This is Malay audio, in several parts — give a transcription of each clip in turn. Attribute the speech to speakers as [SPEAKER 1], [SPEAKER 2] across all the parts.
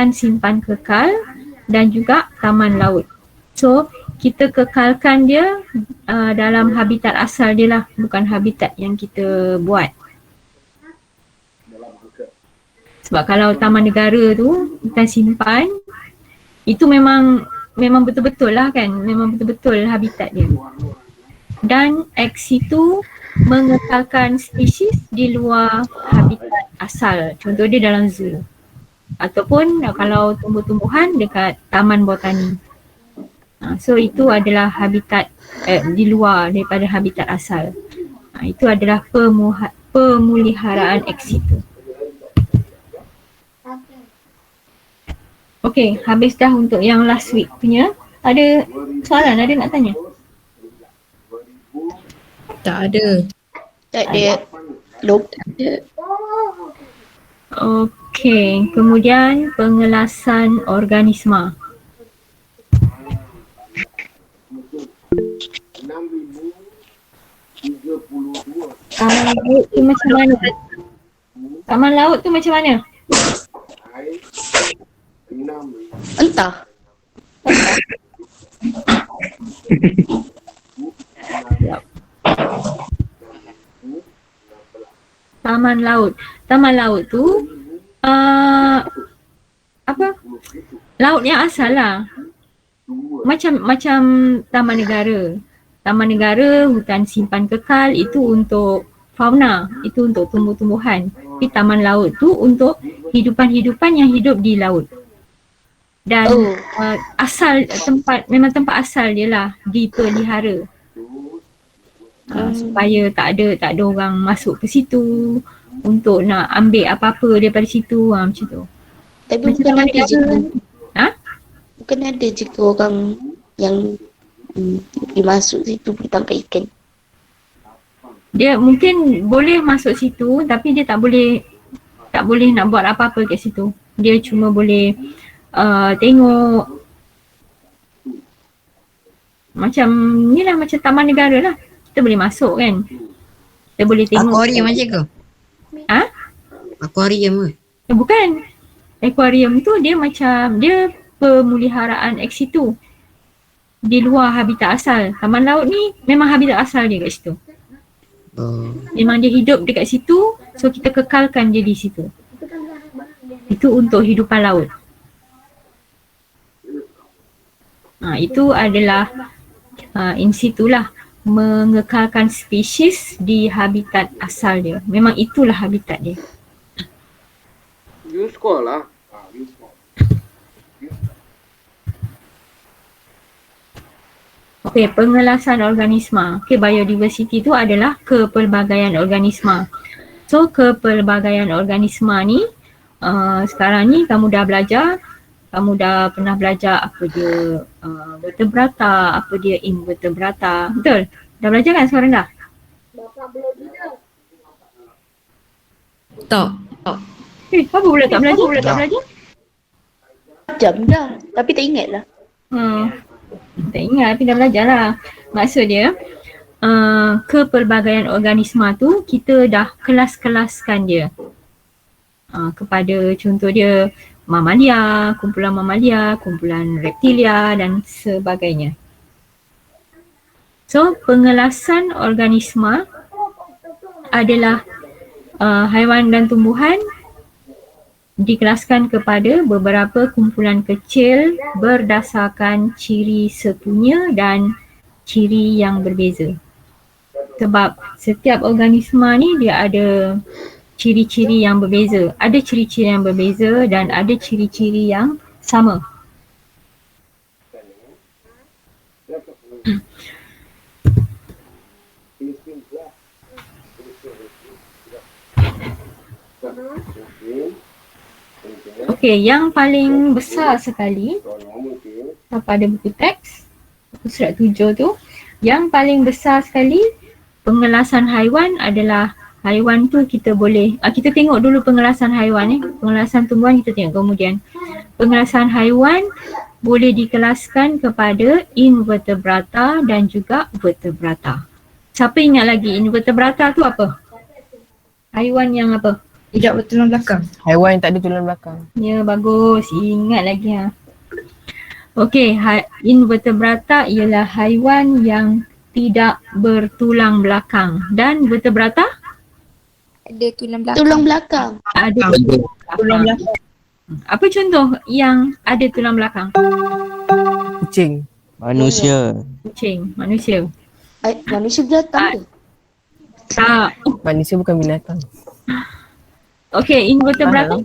[SPEAKER 1] hutan simpan kekal dan juga taman laut. So kita kekalkan dia dalam habitat asal dia lah, bukan habitat yang kita buat. Sebab kalau taman negara tu, hutan simpan, itu memang betul-betul lah kan, memang betul-betul habitat dia. Dan X itu mengekalkan spesies di luar habitat asal. Contoh dia dalam zoo. Ataupun kalau tumbuh-tumbuhan dekat taman botani. So itu adalah habitat di luar daripada habitat asal. Itu adalah pemuliharaan ex situ. Okay, habis dah untuk yang last week punya. Ada soalan, ada nak tanya?
[SPEAKER 2] Tak ada.
[SPEAKER 3] Tak ada. Belum tak ada.
[SPEAKER 1] Okay, kemudian pengelasan organisma. Taman laut tu macam mana? Taman laut tu macam mana?
[SPEAKER 3] Entah.
[SPEAKER 1] Taman laut. Taman laut tu apa? Laut yang asal lah. Macam taman negara. Taman negara, hutan simpan kekal itu untuk fauna, itu untuk tumbuh-tumbuhan. Tapi taman laut tu untuk hidupan-hidupan yang hidup di laut. Dan asal tempat, memang tempat asal dia lah dipelihara. Supaya tak ada orang masuk ke situ untuk nak ambil apa-apa daripada situ, macam tu.
[SPEAKER 3] Tapi
[SPEAKER 1] Macam
[SPEAKER 3] bukan
[SPEAKER 1] taman
[SPEAKER 3] ada je.
[SPEAKER 1] Ha?
[SPEAKER 3] Bukan ada je ke orang yang pergi masuk situ pergi tangkap ikan.
[SPEAKER 1] Dia mungkin boleh masuk situ tapi dia tak boleh nak buat apa-apa kat situ. Dia cuma boleh tengok macam ni lah, macam taman negara lah. Kita boleh masuk kan. Kita boleh tengok.
[SPEAKER 2] Akuarium macam ke?
[SPEAKER 1] Ha?
[SPEAKER 2] Akuarium ke?
[SPEAKER 1] Bukan. Akuarium tu dia macam, dia pemeliharaan ex situ. Di luar habitat asal. Taman laut ni memang habitat asal dia kat situ. Memang dia hidup dekat situ, so kita kekalkan dia di situ. Itu untuk hidupan laut. Itu adalah in situ lah, mengekalkan spesies di habitat asal dia. Memang itulah habitat dia.
[SPEAKER 4] You sekolah.
[SPEAKER 1] Okey, pengelasan organisma. Okey, biodiversity tu adalah kepelbagaian organisma. So, kepelbagaian organisma ni sekarang ni kamu dah belajar, kamu dah pernah belajar apa dia vertebrata, apa dia invertebrata. Betul? Dah belajar kan sekarang dah?
[SPEAKER 2] Tak.
[SPEAKER 1] Apa pula tak belajar?
[SPEAKER 3] Jam dah. Tapi tak ingat lah.
[SPEAKER 1] Tak ingat tapi dah belajar lah. Maksud dia kepelbagaian organisma tu kita dah kelas-kelaskan dia kepada contoh dia mamalia, kumpulan reptilia dan sebagainya. So pengelasan organisma adalah haiwan dan tumbuhan dikelaskan kepada beberapa kumpulan kecil berdasarkan ciri sekunya dan ciri yang berbeza. Sebab setiap organisma ni dia ada ciri-ciri yang berbeza. Ada ciri-ciri yang berbeza dan ada ciri-ciri yang sama. Okey, yang paling besar sekali pada buku teks, buku surat 7 tu, yang paling besar sekali pengelasan haiwan adalah haiwan tu kita boleh, kita tengok dulu pengelasan haiwan pengelasan tumbuhan kita tengok kemudian. Pengelasan haiwan boleh dikelaskan kepada invertebrata dan juga vertebrata. Siapa ingat lagi invertebrata tu apa? Haiwan yang apa?
[SPEAKER 2] Tidak bertulang belakang.
[SPEAKER 4] Haiwan yang tak ada tulang belakang.
[SPEAKER 1] Ya, bagus. Ingat lagi ha. Okey, invertebrata ialah haiwan yang tidak bertulang belakang. Dan vertebrata
[SPEAKER 5] Ada tulang belakang.
[SPEAKER 3] Tulang belakang.
[SPEAKER 1] ada
[SPEAKER 2] Tulang belakang.
[SPEAKER 1] Apa contoh yang ada tulang belakang?
[SPEAKER 4] Kucing.
[SPEAKER 6] Manusia.
[SPEAKER 1] Kucing, manusia.
[SPEAKER 3] Manusia binatang ke?
[SPEAKER 1] Tak.
[SPEAKER 4] Manusia bukan binatang.
[SPEAKER 1] Okey, invertebrata.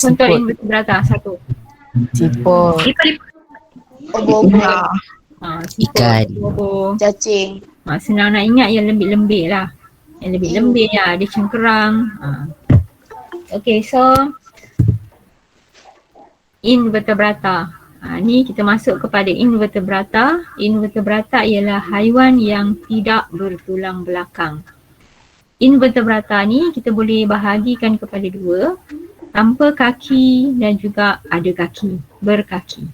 [SPEAKER 1] Contoh
[SPEAKER 4] Siput.
[SPEAKER 1] invertebrata satu.
[SPEAKER 4] Cipor.
[SPEAKER 3] Obo-obo.
[SPEAKER 1] Siput,
[SPEAKER 6] Ikan.
[SPEAKER 1] bobo.
[SPEAKER 3] Cacing.
[SPEAKER 1] Senang nak ingat yang lembik-lembik lah. Yang lembik-lembik lah, ada cengkerang. Okay, so invertebrata. Ni kita masuk kepada invertebrata. Invertebrata ialah haiwan yang tidak bertulang belakang. Invertebrata ni kita boleh bahagikan kepada dua. Tanpa kaki dan juga ada kaki, berkaki.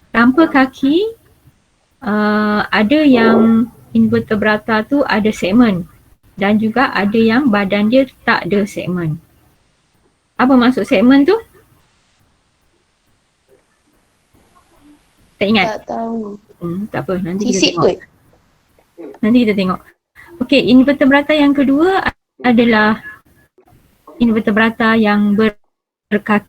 [SPEAKER 1] Tanpa kaki, ada yang invertebrata tu ada segmen dan juga ada yang badan dia tak ada segmen. Apa maksud segmen tu? Tak ingat?
[SPEAKER 3] Tak tahu.
[SPEAKER 1] Tak apa, nanti kita
[SPEAKER 3] Sisik
[SPEAKER 1] tengok.
[SPEAKER 3] kot.
[SPEAKER 1] Nanti kita tengok. Okey, invertebrata yang kedua adalah invertebrata yang berkaki,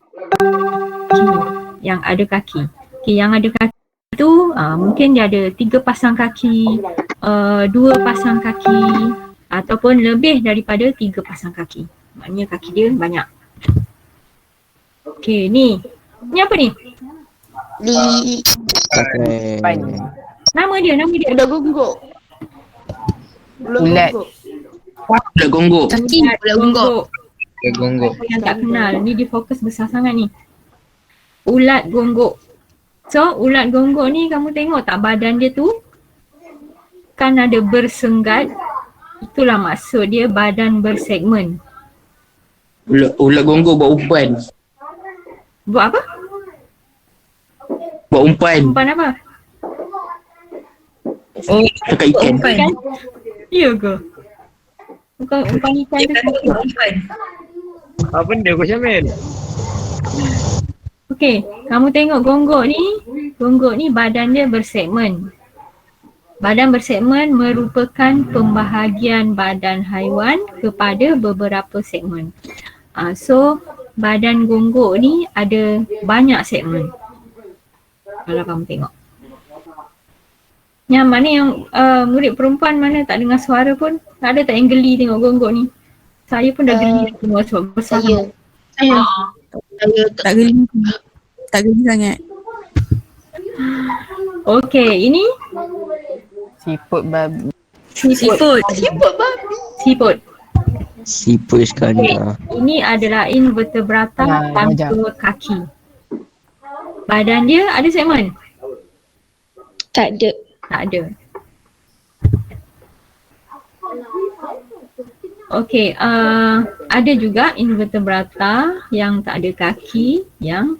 [SPEAKER 1] yang ada kaki. Okey, yang ada kaki tu mungkin dia ada 3 pasang kaki, 2 pasang kaki ataupun lebih daripada 3 pasang kaki. Maknanya kaki dia banyak. Okey, ni apa ni?
[SPEAKER 6] Pakai.
[SPEAKER 1] Nama dia.
[SPEAKER 3] Udah gonggok.
[SPEAKER 4] Ulat.
[SPEAKER 7] Ulat gonggok.
[SPEAKER 2] Cacing pula gonggok.
[SPEAKER 7] Ulat gonggok.
[SPEAKER 1] Apa yang tak kenal, ni dia fokus besar sangat ni. Ulat gonggok. So ulat gonggok ni kamu tengok tak badan dia tu kan ada bersenggat. Itulah maksud dia badan bersegmen.
[SPEAKER 7] Ulat gonggok buat umpan.
[SPEAKER 1] Buat apa?
[SPEAKER 7] Buat umpan.
[SPEAKER 1] Umpan apa?
[SPEAKER 2] Oh,
[SPEAKER 7] Dekat ikan.
[SPEAKER 2] umpan.
[SPEAKER 1] Ikan? Ya ke? Bukan umpan ikan
[SPEAKER 2] Dia
[SPEAKER 1] tu.
[SPEAKER 2] kan umpan.
[SPEAKER 8] Apa benda kau Syamil?
[SPEAKER 1] Okey, kamu tengok gonggok ni. Gonggok ni badan dia bersegmen. Badan bersegmen merupakan pembahagian badan haiwan kepada beberapa segmen. So badan gonggok ni ada banyak segmen. Kalau kamu tengok. Yang mana yang murid perempuan mana tak dengar suara pun, tak ada tak yang geli tengok gonggok ni. Saya pun dah geli tengok sebab besar.
[SPEAKER 3] Saya.
[SPEAKER 2] Saya tak geli. Tak geli sangat.
[SPEAKER 1] Okey, ini
[SPEAKER 4] Siput babi.
[SPEAKER 1] siput.
[SPEAKER 3] Siput babi.
[SPEAKER 1] Siput.
[SPEAKER 6] Siput Iskandar.
[SPEAKER 1] Ini adalah invertebrata
[SPEAKER 4] Ya,
[SPEAKER 1] tanpa kaki. Badan dia ada segmen?
[SPEAKER 5] Tak ada.
[SPEAKER 1] Tak ada. Okey, ada juga invertebrata yang tak ada kaki yang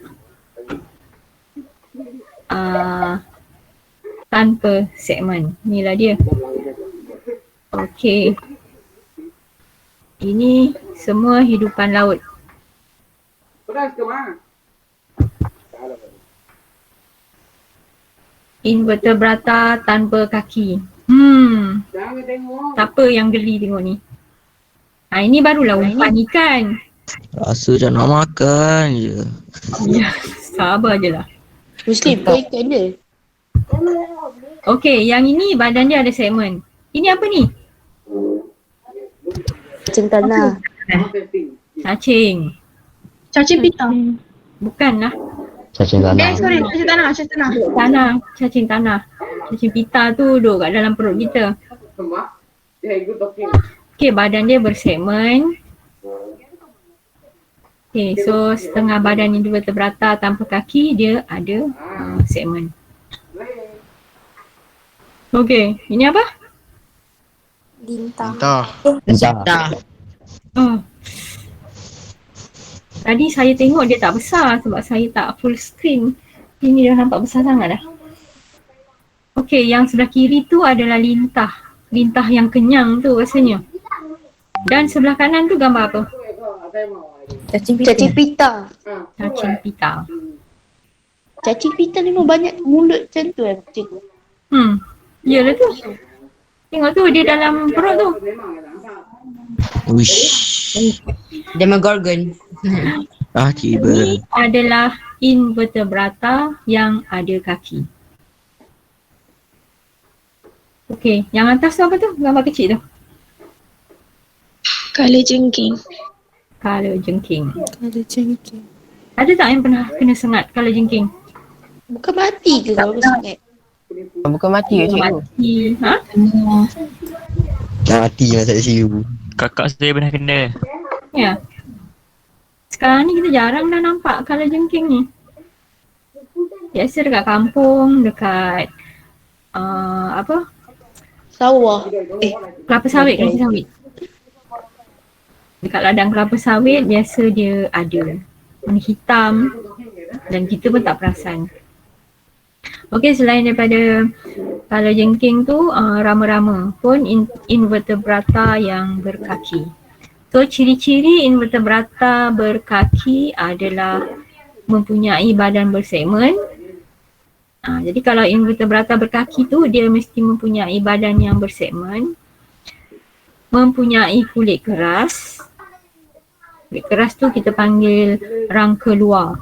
[SPEAKER 1] tanpa segmen. Inilah dia. Okey. Ini semua hidupan laut. Invertebrata tanpa kaki. Siapa yang geli tengok ni? Ini barulah umpan ikan.
[SPEAKER 6] Rasa macam nak makan je.
[SPEAKER 1] Ya, sabar je lah.
[SPEAKER 3] Muslim kau ikan dia.
[SPEAKER 1] Okey, yang ini badan dia ada segmen. Ini apa ni?
[SPEAKER 3] Cacing tanah.
[SPEAKER 1] Cacing.
[SPEAKER 2] Cacing pita.
[SPEAKER 1] Bukanlah.
[SPEAKER 6] Cacing tanah.
[SPEAKER 2] Sorry, cacing tanah, cacing tanah.
[SPEAKER 1] Tanah, cacing tanah. Cacing pita tu duduk kat dalam perut kita. Okey, badan dia bersegmen. Okey, so setengah badan invertebrata tanpa kaki dia ada segmen. Okey, ini apa?
[SPEAKER 5] Lintah.
[SPEAKER 6] Entah.
[SPEAKER 1] Oh. Tadi saya tengok dia tak besar sebab saya tak full screen. Ini dah nampak besar sangat dah. Okey, yang sebelah kiri tu adalah lintah. Lintah yang kenyang tu rasanya. Dan sebelah kanan tu gambar apa?
[SPEAKER 2] Cacing pita.
[SPEAKER 3] Cacing pita.
[SPEAKER 1] Cacing pita.
[SPEAKER 3] Cacing pita ni memang banyak mulut macam tu kucing.
[SPEAKER 1] Yalah tu. Tengok tu dia dalam perut tu.
[SPEAKER 6] Wish.
[SPEAKER 2] Demogorgon.
[SPEAKER 6] Tiba.
[SPEAKER 1] Ini adalah invertebrata yang ada kaki. Okey, yang atas tu apa tu? Gambar kecil tu.
[SPEAKER 5] Kalajengking.
[SPEAKER 1] Kalajengking. Ada tak yang pernah kena sengat kalajengking?
[SPEAKER 3] Bukan mati ke kalau sangat?
[SPEAKER 4] Bukan mati ke cikgu?
[SPEAKER 1] Mati. Ha?
[SPEAKER 6] Mati masa ICU.
[SPEAKER 8] Kakak saya pernah kena.
[SPEAKER 1] Ya. Sekarang ni kita jarang dah nampak kalajengking ni. Biasa dekat kampung, dekat
[SPEAKER 3] Sawah.
[SPEAKER 1] kelapa sawit, kelapa sawit. Dekat ladang kelapa sawit biasa dia ada. Warna hitam dan kita pun tak perasan. Okey, selain daripada kalajengking tu, rama-rama pun invertebrata yang berkaki. So ciri-ciri invertebrata berkaki adalah mempunyai badan bersegmen. Jadi kalau invertebrata berkaki tu dia mesti mempunyai badan yang bersegmen, mempunyai kulit keras. Kulit keras tu kita panggil rangka luar.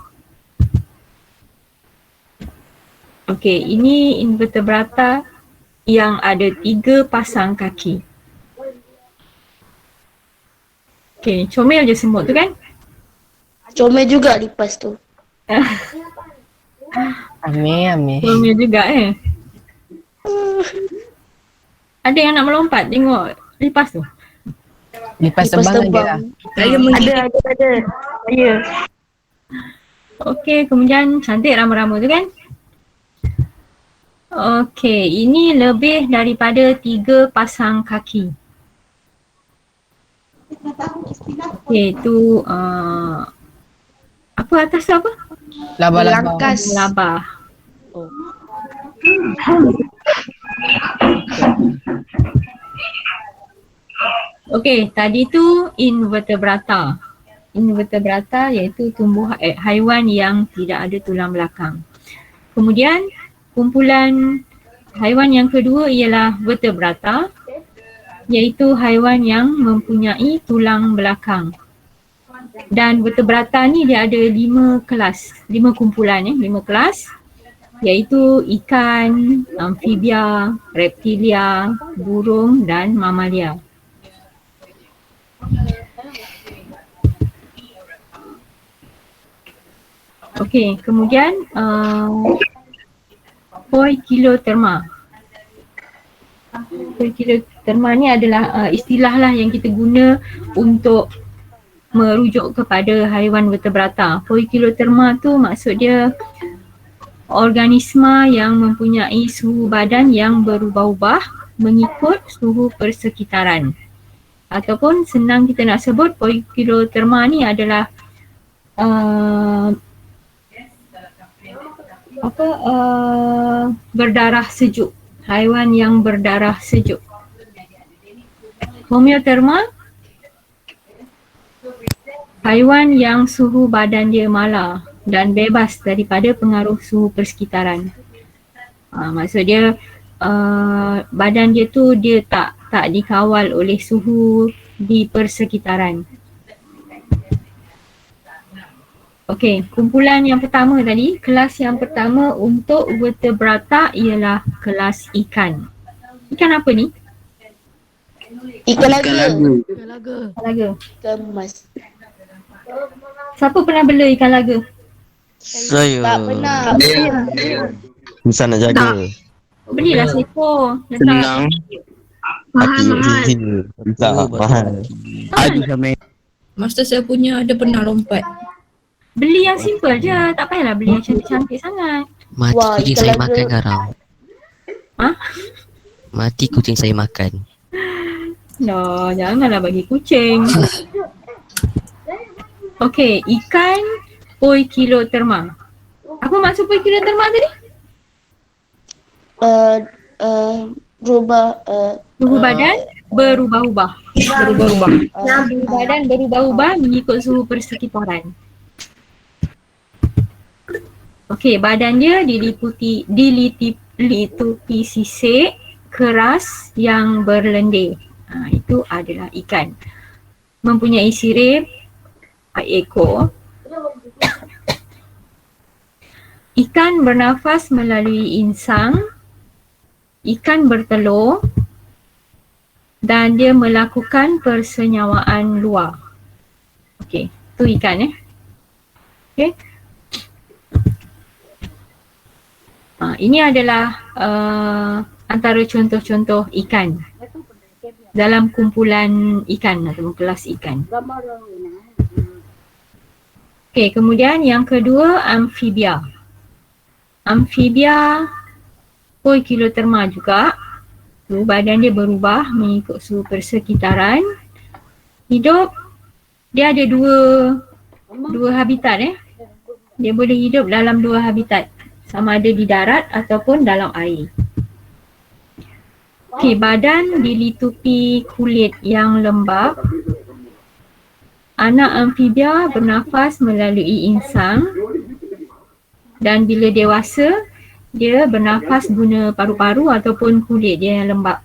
[SPEAKER 1] Okey, ini invertebrata yang ada 3 pasang kaki. Okey, comel je semut tu kan?
[SPEAKER 3] Comel juga lipas tu.
[SPEAKER 4] Amir.
[SPEAKER 1] Comel juga Ada yang nak melompat tengok lipas tu?
[SPEAKER 4] Lipas terbang je lah.
[SPEAKER 3] Ada. Ya.
[SPEAKER 1] Okey, kemudian cantik rama-rama tu kan? Okey, ini lebih daripada 3 pasang kaki. Okey, tu apa atas tu apa?
[SPEAKER 4] Laba-laba.
[SPEAKER 3] Langkas.
[SPEAKER 1] Labah. Okey, tadi tu invertebrata. Invertebrata iaitu haiwan yang tidak ada tulang belakang. Kemudian kumpulan haiwan yang kedua ialah vertebrata, iaitu haiwan yang mempunyai tulang belakang. Dan vertebrata ni dia ada 5 kelas, 5 kumpulan 5 kelas, iaitu ikan, amfibia, reptilia, burung dan mamalia. Okey, kemudian Poikiloderma. Poikiloderma ni adalah istilah lah yang kita guna untuk merujuk kepada haiwan vertebrata. Poikiloderma tu maksud dia organisma yang mempunyai suhu badan yang berubah-ubah mengikut suhu persekitaran. Ataupun senang kita nak sebut Poikiloderma ni adalah berdarah sejuk. Haiwan yang berdarah sejuk. Homeotherma, haiwan yang suhu badan dia malar dan bebas daripada pengaruh suhu persekitaran. Maksud dia badan dia tu dia tak dikawal oleh suhu di persekitaran. Okey, kumpulan yang pertama tadi, kelas yang pertama untuk vertebrata ialah kelas ikan. Ikan apa ni?
[SPEAKER 3] Ikan laga.
[SPEAKER 1] Laga.
[SPEAKER 3] Ikan emas.
[SPEAKER 1] Siapa pernah bela ikan laga?
[SPEAKER 6] Saya.
[SPEAKER 3] Tak pernah.
[SPEAKER 6] Susah nak jaga.
[SPEAKER 1] Belilah seekor.
[SPEAKER 7] Senang.
[SPEAKER 6] Hati sini. Tak mahal.
[SPEAKER 7] Ada sama.
[SPEAKER 2] Master saya punya ada pernah lompat.
[SPEAKER 1] Beli yang simple je, tak payahlah beli yang cantik-cantik sangat.
[SPEAKER 9] Mati
[SPEAKER 3] Wah,
[SPEAKER 9] kucing
[SPEAKER 3] ikan
[SPEAKER 9] saya
[SPEAKER 3] laga.
[SPEAKER 9] makan sekarang.
[SPEAKER 1] Hah?
[SPEAKER 9] Mati kucing saya makan.
[SPEAKER 1] No, janganlah bagi kucing. Okey, ikan Poikiloderma. Apa maksud Poikiloderma tadi?
[SPEAKER 3] Berubah
[SPEAKER 1] Suhu badan berubah-ubah. Berubah-ubah. Badan berubah-ubah mengikut suhu persekitaran. Okey, badan dia dilitupi sisik keras yang berlendir. Itu adalah ikan. Mempunyai sirip 4 ekor. Ikan bernafas melalui insang. Ikan bertelur dan dia melakukan persenyawaan luar. Okey, tu ikan Okey. Ini adalah antara contoh-contoh ikan dalam kumpulan ikan atau kelas ikan. Okey, kemudian yang kedua amfibia. Amfibia poikiloterma juga. Badan dia berubah mengikut suhu persekitaran. Hidup, dia ada dua habitat Dia boleh hidup dalam dua habitat, sama ada di darat ataupun dalam air. Okey, badan dilitupi kulit yang lembap. Anak amfibia bernafas melalui insang dan bila dewasa dia bernafas guna paru-paru ataupun kulit dia yang lembap.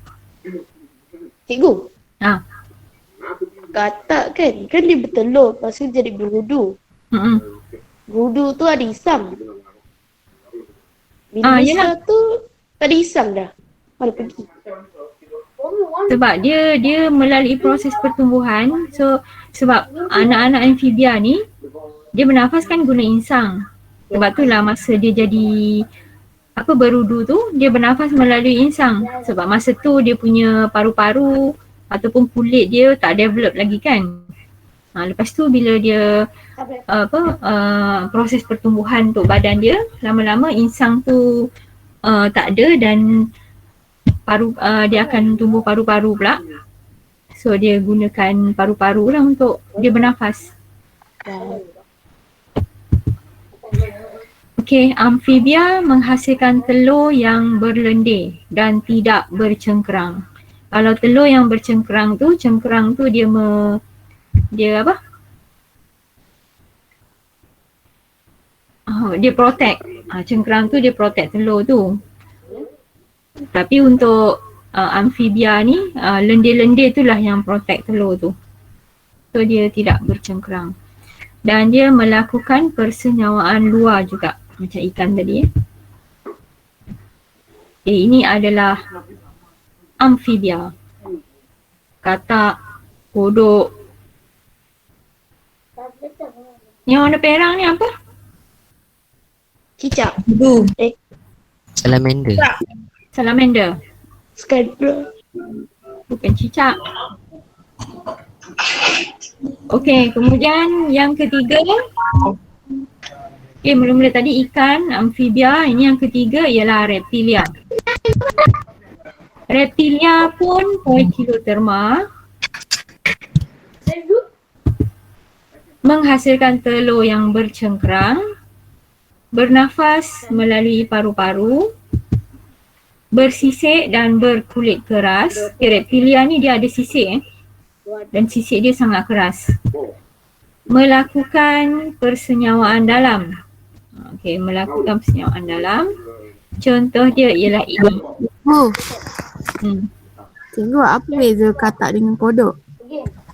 [SPEAKER 3] Cikgu,
[SPEAKER 1] Ha.
[SPEAKER 3] katak kan dia bertelur, lepas tu jadi berudu. Berudu tu ada isam. Bila besar tu tak ada isam dah. Mana pergi?
[SPEAKER 1] Sebab dia melalui proses pertumbuhan. So sebab anak-anak amfibia ni dia bernafas kan guna insang. Sebab itulah masa dia jadi berudu tu dia bernafas melalui insang. Sebab masa tu dia punya paru-paru ataupun kulit dia tak develop lagi kan. Lepas tu bila dia proses pertumbuhan untuk badan dia, lama-lama insang tu tak ada dan dia akan tumbuh paru-paru pula. So dia gunakan paru-paru lah untuk dia bernafas. Okey, amfibia menghasilkan telur yang berlendir dan tidak bercengkerang. Kalau telur yang bercengkerang tu, cengkerang tu dia protect. Cengkerang tu dia protect telur tu. Tapi untuk amfibia ni, lendir-lendir tu lah yang protect telur tu. So dia tidak bercengkerang. Dan dia melakukan persenyawaan luar juga. Macam ikan tadi ini adalah amfibia. Katak, kodok. Yang warna perang ni apa?
[SPEAKER 3] Cicak.
[SPEAKER 9] Salamander.
[SPEAKER 1] Salamander.
[SPEAKER 3] Skadra.
[SPEAKER 1] Bukan cicak. Okey, kemudian yang ketiga. Okey, mula-mula tadi ikan, amfibia. Ini yang ketiga ialah reptilia. Reptilia pun poikiloterma. Menghasilkan telur yang bercengkerang. Bernafas melalui paru-paru. Bersisik dan berkulit keras. Reptilia ni dia ada sisik dan sisik dia sangat keras. Melakukan persenyawaan dalam. Okey, melakukan persenyawaan dalam. Contoh dia ialah ini.
[SPEAKER 2] Cikgu, apa beza katak dengan kodok?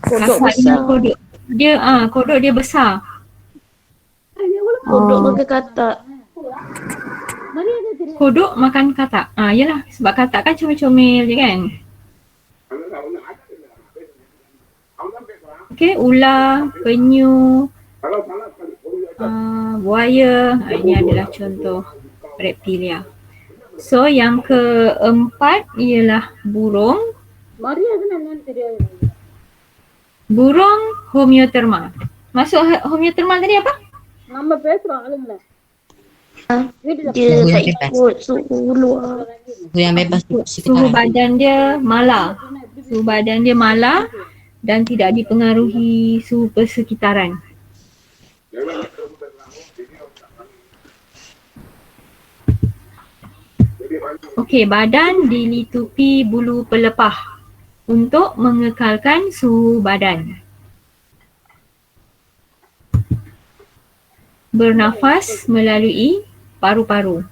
[SPEAKER 3] Kodok
[SPEAKER 1] Katak dengan
[SPEAKER 3] besar.
[SPEAKER 1] kodok. Dia kodok dia besar.
[SPEAKER 3] Kodok makan katak.
[SPEAKER 1] Kodok makan katak. Yalah, sebab katak kan comel-comel je kan. Okey, ular, penyu, buaya. Ini adalah contoh reptilia. So yang keempat ialah burung. Burung homeotherma. Masuk homeotherma tadi apa?
[SPEAKER 3] Dia tak ikut suhu luar.
[SPEAKER 9] Yang bebas
[SPEAKER 1] Suhu badan dia malar. Suhu badan dia malar dan tidak dipengaruhi suhu persekitaran. Okey, badan dilitupi bulu pelepah. untuk mengekalkan suhu badan. Bernafas melalui paru-paru.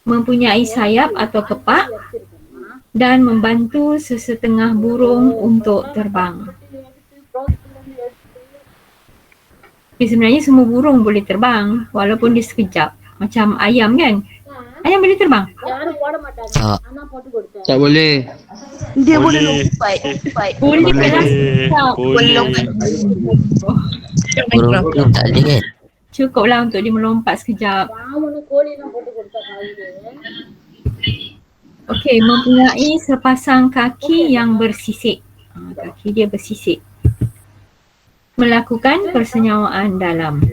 [SPEAKER 1] Mempunyai sayap atau kepak dan membantu sesetengah burung untuk terbang. Sebenarnya semua burung boleh terbang walaupun dia sekejap. Macam ayam kan? Ayam boleh terbang?
[SPEAKER 9] Tak.
[SPEAKER 7] Tak boleh.
[SPEAKER 2] Dia boleh lompat.
[SPEAKER 1] Boleh lah sekejap.
[SPEAKER 2] Boleh lompat.
[SPEAKER 9] Burung tu tak boleh kan?
[SPEAKER 1] Cukuplah untuk dia melompat sekejap. Okey, mempunyai sepasang kaki yang bersisik. Kaki dia bersisik. Melakukan persenyawaan dalam.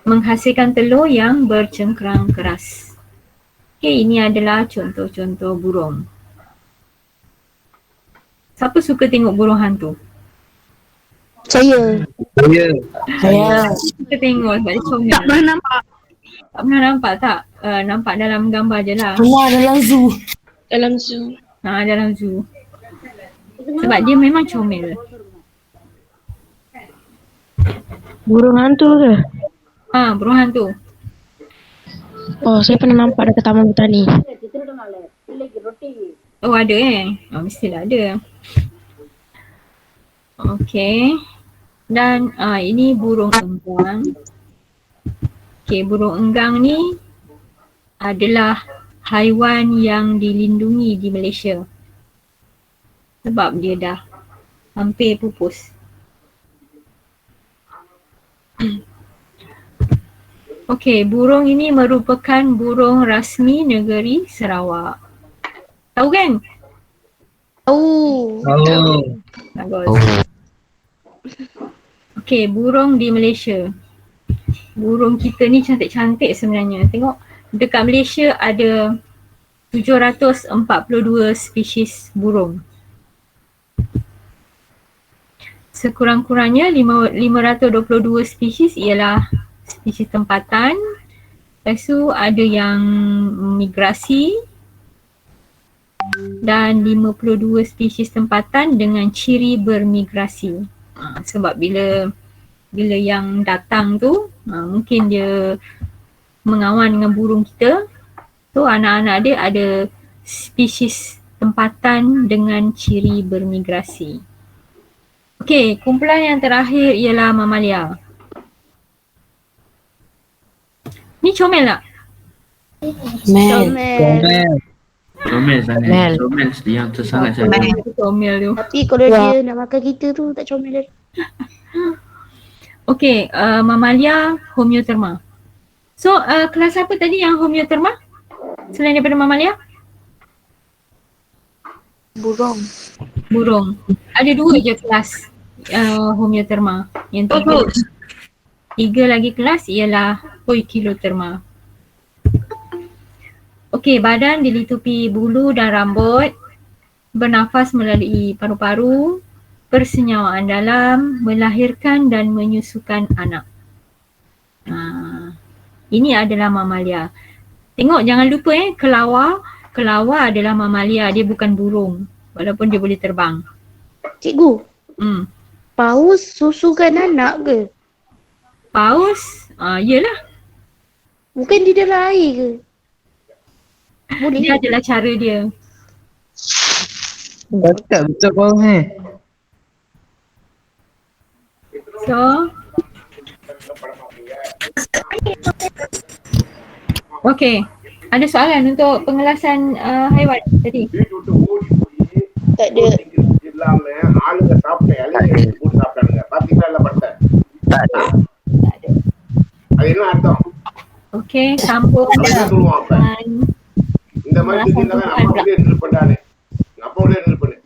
[SPEAKER 1] Menghasilkan telur yang bercengkerang keras. Okey, ini adalah contoh-contoh burung. Siapa suka tengok burung hantu?
[SPEAKER 3] Saya.
[SPEAKER 4] Saya.
[SPEAKER 1] Suka tengok sebab dia comel.
[SPEAKER 2] Tak pernah nampak.
[SPEAKER 1] Tak pernah nampak tak? Nampak dalam gambar je lah.
[SPEAKER 4] Keluar dalam zoo.
[SPEAKER 5] Dalam zoo.
[SPEAKER 1] Dalam zoo. Sebab dia memang comel.
[SPEAKER 5] Burung hantu ke?
[SPEAKER 1] Burung hantu.
[SPEAKER 5] Oh, saya pernah nampak dekat Taman Botani.
[SPEAKER 1] Oh, ada mestilah ada. Okey. Dan ini burung enggang. Okey, burung enggang ni adalah haiwan yang dilindungi di Malaysia. Sebab dia dah hampir pupus. Okey, burung ini merupakan burung rasmi negeri Sarawak. Tahu kan?
[SPEAKER 3] Oh.
[SPEAKER 1] Bagus.
[SPEAKER 9] Oh,
[SPEAKER 1] Okey, burung di Malaysia. Burung kita ni cantik-cantik sebenarnya. Tengok, dekat Malaysia ada 742 spesies burung. Sekurang-kurangnya 522 spesies ialah spesies tempatan. Lepas tu ada yang migrasi dan 52 spesies tempatan dengan ciri bermigrasi. Sebab bila yang datang tu mungkin dia mengawan dengan burung kita, tu anak-anak dia ada spesies tempatan dengan ciri bermigrasi. Okey, kumpulan yang terakhir ialah mamalia. Ni comel tak?
[SPEAKER 7] Comel sangat. Comel yang tersangat sangat.
[SPEAKER 1] Comel tu.
[SPEAKER 3] Tapi kalau dia nak makan kita tu tak comel.
[SPEAKER 1] Okey, mamalia homeotherma. So, kelas apa tadi yang homeotherma? Selain daripada mamalia? Burung. Ada 2 je kelas homeotherma. Yang 3 lagi kelas ialah poikilotherma. Okey, badan dilitupi bulu dan rambut, bernafas melalui paru-paru, persenyawaan dalam, melahirkan dan menyusukan anak. Ini adalah mamalia. Tengok, jangan lupa kelawar. Kelawar adalah mamalia, dia bukan burung. Walaupun dia boleh terbang.
[SPEAKER 3] Cikgu, paus susukan anak ke?
[SPEAKER 1] Paus? Yelah.
[SPEAKER 3] Bukan di dalam air ke? Boleh.
[SPEAKER 1] Dia adalah cara dia.
[SPEAKER 7] Betul kau
[SPEAKER 1] So, okey. Ada soalan untuk pengelasan haiwan tadi?
[SPEAKER 3] Tak ada.
[SPEAKER 6] Tak ada.
[SPEAKER 1] Okey, sambung dengan pengelasan tumbuhan pula.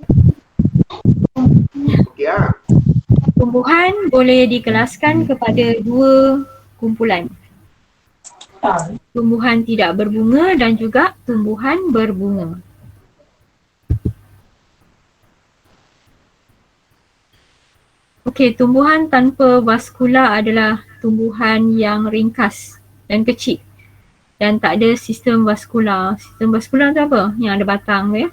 [SPEAKER 1] Tumbuhan boleh dikelaskan kepada 2 kumpulan. Tumbuhan tidak berbunga dan juga tumbuhan berbunga. Okey, tumbuhan tanpa vaskula adalah tumbuhan yang ringkas dan kecil dan tak ada sistem vaskula. Sistem vaskula tu apa? Yang ada batang tu ya.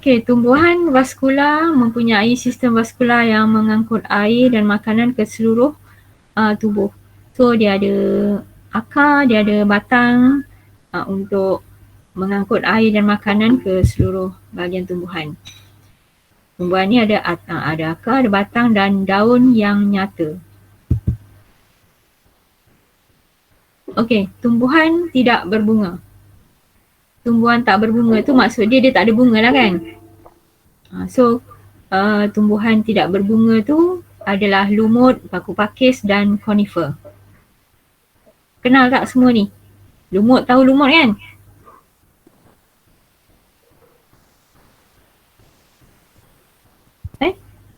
[SPEAKER 1] Okey, tumbuhan vaskular mempunyai sistem vaskular yang mengangkut air dan makanan ke seluruh tubuh. So dia ada akar, dia ada batang untuk mengangkut air dan makanan ke seluruh bahagian tumbuhan. Tumbuhan ni ada akar, ada batang dan daun yang nyata. Okey, tumbuhan tidak berbunga. Tumbuhan tak berbunga tu maksud dia tak ada bunga lah kan. Tumbuhan tidak berbunga tu adalah lumut, paku pakis dan conifer. Kenal tak semua ni? Lumut, tahu lumut kan?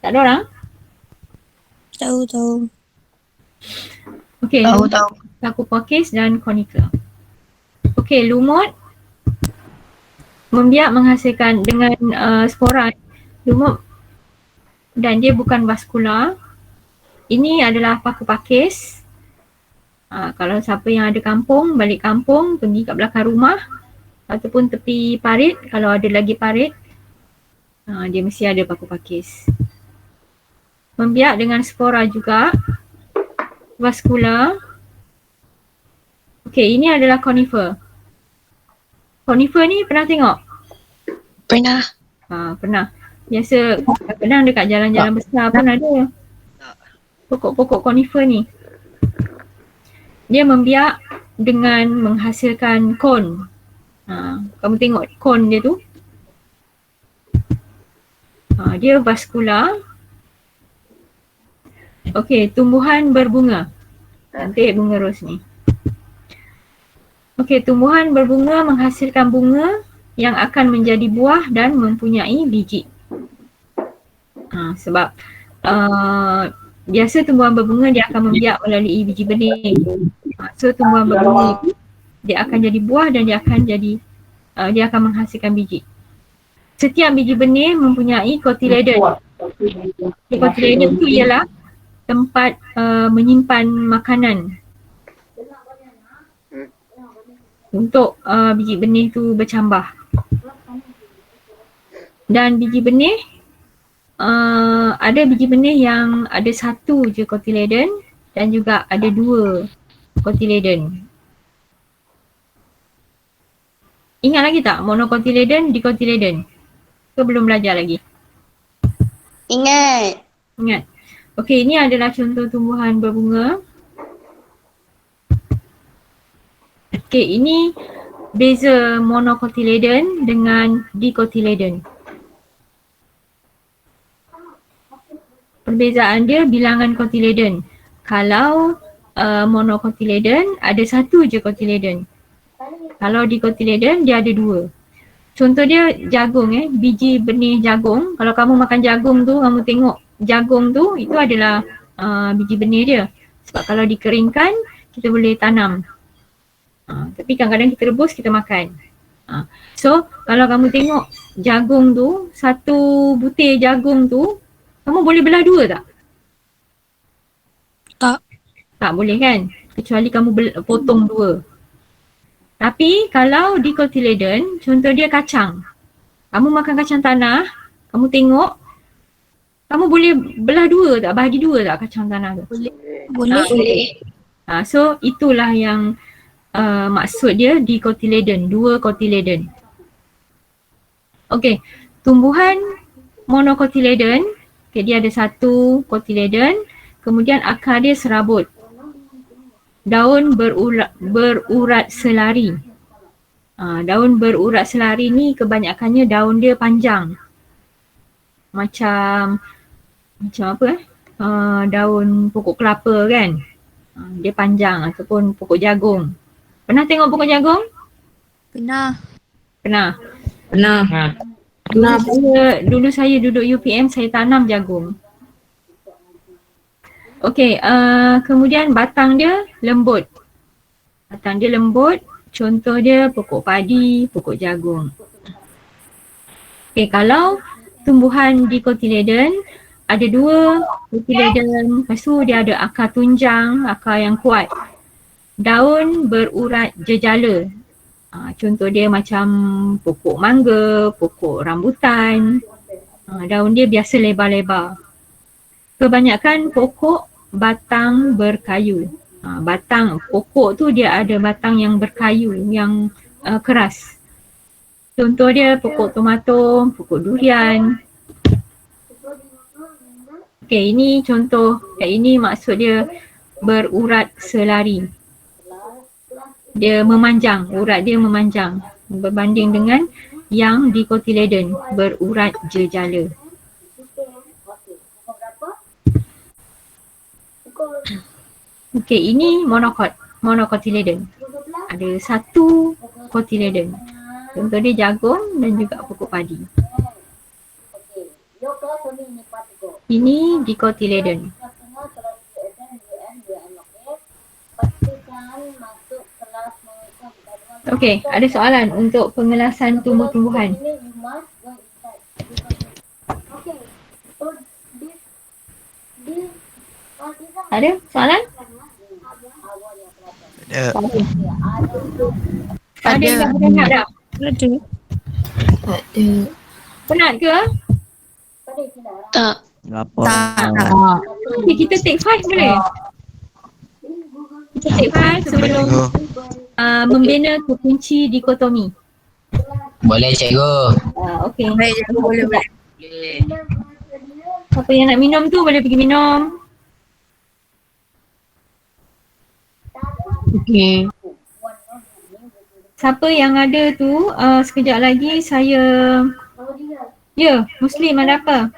[SPEAKER 1] Tak ada orang?
[SPEAKER 2] Tahu.
[SPEAKER 1] Okey,
[SPEAKER 2] Tahu.
[SPEAKER 1] paku pakis dan conifer. Okey, lumut membiak menghasilkan dengan spora. Lumut dan dia bukan vaskular. Ini adalah paku pakis. Kalau siapa yang ada kampung, balik kampung, pergi kat belakang rumah ataupun tepi parit, kalau ada lagi parit, dia mesti ada paku pakis. Membiak dengan spora juga, vaskular. Okey, ini adalah conifer. Conifer ni pernah tengok?
[SPEAKER 5] Pernah.
[SPEAKER 1] Pernah. Biasa kadang dekat jalan-jalan besar pun ada pokok-pokok conifer ni. Dia membiak dengan menghasilkan kon. Kamu tengok kon dia tu. Dia vaskular. Okey, tumbuhan berbunga. Cantik bunga ros ni. Okey, tumbuhan berbunga menghasilkan bunga yang akan menjadi buah dan mempunyai biji. Sebab biasa tumbuhan berbunga dia akan membiak melalui biji benih. So tumbuhan berbunga itu dia akan jadi buah dan dia akan menghasilkan biji. Setiap biji benih mempunyai cotyledon. Cotyledon itu ialah tempat menyimpan makanan untuk biji benih tu bercambah. Dan biji benih ada biji benih yang ada satu je cotyledon dan juga ada dua cotyledon. Ingat lagi tak monocotyledon, dicotyledon? Ke belum belajar lagi?
[SPEAKER 3] Ingat.
[SPEAKER 1] Okey, ini adalah contoh tumbuhan berbunga. Okey, ini beza monocotyledon dengan dicotyledon. Perbezaan dia bilangan cotyledon. Kalau monocotyledon ada satu je cotyledon. Kalau dicotyledon dia ada dua. Contoh dia jagung biji benih jagung. Kalau kamu makan jagung tu, kamu tengok jagung tu itu adalah biji benih dia. Sebab kalau dikeringkan kita boleh tanam. Tapi kadang-kadang kita rebus, kita makan. So kalau kamu tengok jagung tu, satu butir jagung tu, kamu boleh belah dua tak? Tak boleh kan? Kecuali kamu potong dua. Tapi kalau dicotyledon, contoh dia kacang. Kamu makan kacang tanah, kamu tengok, kamu boleh belah dua tak? Bahagi dua tak kacang tanah tu?
[SPEAKER 2] Boleh.
[SPEAKER 1] So itulah yang maksud dia dicotyledon, dua cotyledon. Okey, tumbuhan monocotyledon, dia ada satu cotyledon, kemudian akar dia serabut. Daun berurat selari. Daun berurat selari ni kebanyakannya daun dia panjang. Macam apa daun pokok kelapa kan. Dia panjang ataupun pokok jagung. Pernah tengok pokok jagung?
[SPEAKER 2] Pernah.
[SPEAKER 1] Dulu saya duduk UPM, saya tanam jagung. Okey, kemudian batang dia lembut. Contoh dia pokok padi, pokok jagung. Okey, kalau tumbuhan dicotyledon ada dua cotyledon, lepas tu dia ada akar tunjang, akar yang kuat. Daun berurat jejala. Contoh dia macam pokok mangga, pokok rambutan. Daun dia biasa lebar-lebar. Kebanyakan pokok batang berkayu. Batang pokok tu dia ada batang yang berkayu, yang keras. Contoh dia pokok tomato, pokok durian. Okey, ini contoh. Ini maksud dia berurat selari. Dia memanjang, urat dia memanjang berbanding dengan yang dicotyledon, berurat jejala. Okey, ini monocotyledon. Ada satu cotyledon. Contoh dia jagung dan juga pokok padi. Ini dicotyledon. Okey, ada soalan untuk pengelasan tumbuh-tumbuhan. Ada soalan? Ada yang dah penat dah?
[SPEAKER 2] Ada.
[SPEAKER 1] Penat ke?
[SPEAKER 5] Tak.
[SPEAKER 6] Apa?
[SPEAKER 1] Okay, kita take 5 boleh? Kita take 5 sebelum membina kekunci dikotomi.
[SPEAKER 9] Boleh cikgu.
[SPEAKER 1] Okey.
[SPEAKER 2] Baik, boleh.
[SPEAKER 1] Siapa yang nak minum tu boleh pergi minum.
[SPEAKER 2] Okey.
[SPEAKER 1] Siapa yang ada tu sekejap lagi saya. Ya, Muslim ada apa?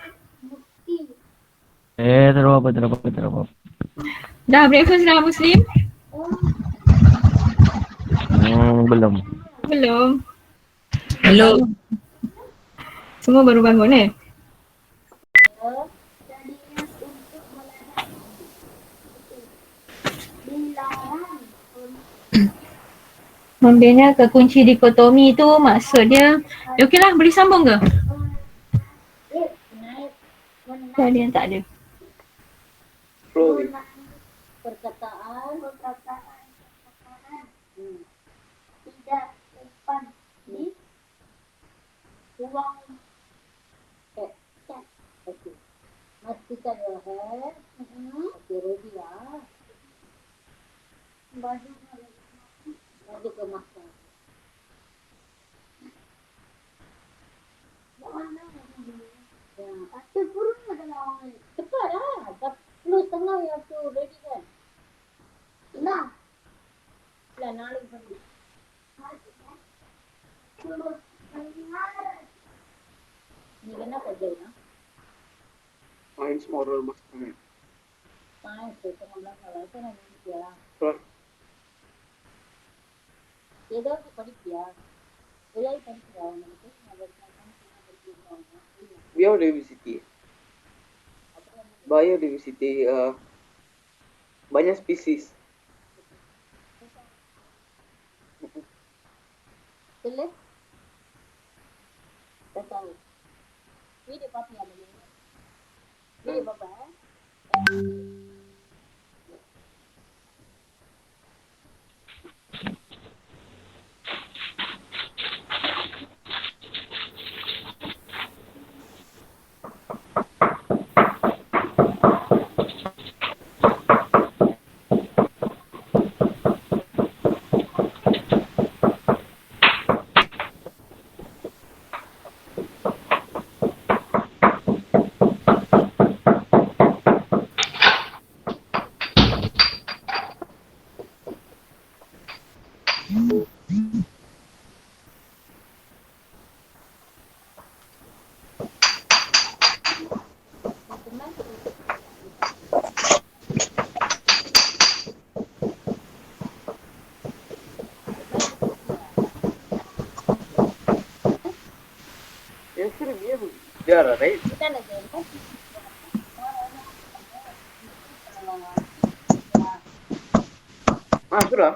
[SPEAKER 8] Terus apa.
[SPEAKER 1] Dah breakfast dah Muslim?
[SPEAKER 8] Belum.
[SPEAKER 1] Belum. Semua baru bangun Membina kekunci dikotomi tu maksud dia, okeylah boleh sambung ke? Ada yang tak ada.
[SPEAKER 3] Perkataan tidak tepat di ruang chat. Okey. Pastikan your hair. Okey, ready lah. Baju kemaskan. Ya, atas burung adalah orang. Cepat lah. Dah 10:30 yang tu ready kan? Nah. Lah naik pergi. Ni kenapa dia nak?
[SPEAKER 7] Science moral mas kami.
[SPEAKER 3] Science tu tengah salah tu nak dia.
[SPEAKER 7] Sure.
[SPEAKER 3] Dia dah படிப்பியா? வெளியே படிக்கிறா உங்களுக்கு?
[SPEAKER 10] Biodiversity. Biodiversity banyak spesies.
[SPEAKER 3] Boleh? Dah tahu. Video papi ada ni. Video bapa.
[SPEAKER 10] Yeah, right?
[SPEAKER 3] Kita nak jalan.
[SPEAKER 10] Sudah.
[SPEAKER 8] Para.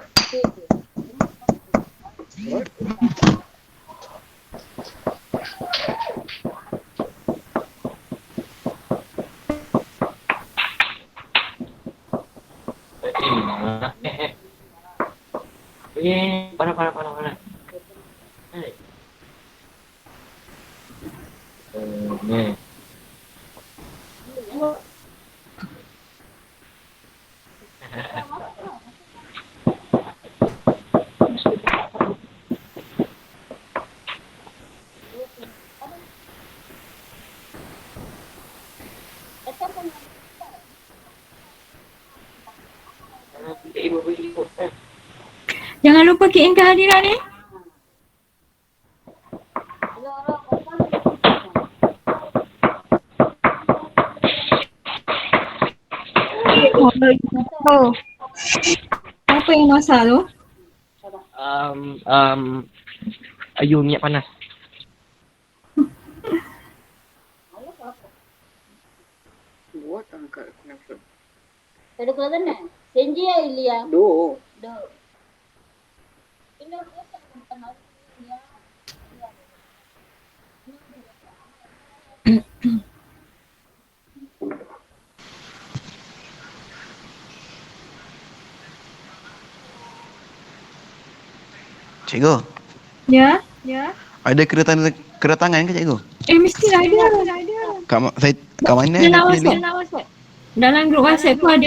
[SPEAKER 1] Jangan lupa KM kehadiran ni.
[SPEAKER 2] Oh,
[SPEAKER 1] Apa yang masak tu?
[SPEAKER 8] Ayu minyak panas.
[SPEAKER 10] Buat angkat kenapa?
[SPEAKER 3] Ada kelihatan tak? Senji ya Ilya?
[SPEAKER 10] Do.
[SPEAKER 3] Dah. Ini aku rasa bukan hari ini ya.
[SPEAKER 11] Cikgu,
[SPEAKER 1] Ya?
[SPEAKER 11] ada kedatangan ke cikgu?
[SPEAKER 1] Mestilah ada.
[SPEAKER 11] Kat mana?
[SPEAKER 1] Dalam WhatsApp. Dalam grup WhatsApp tu ada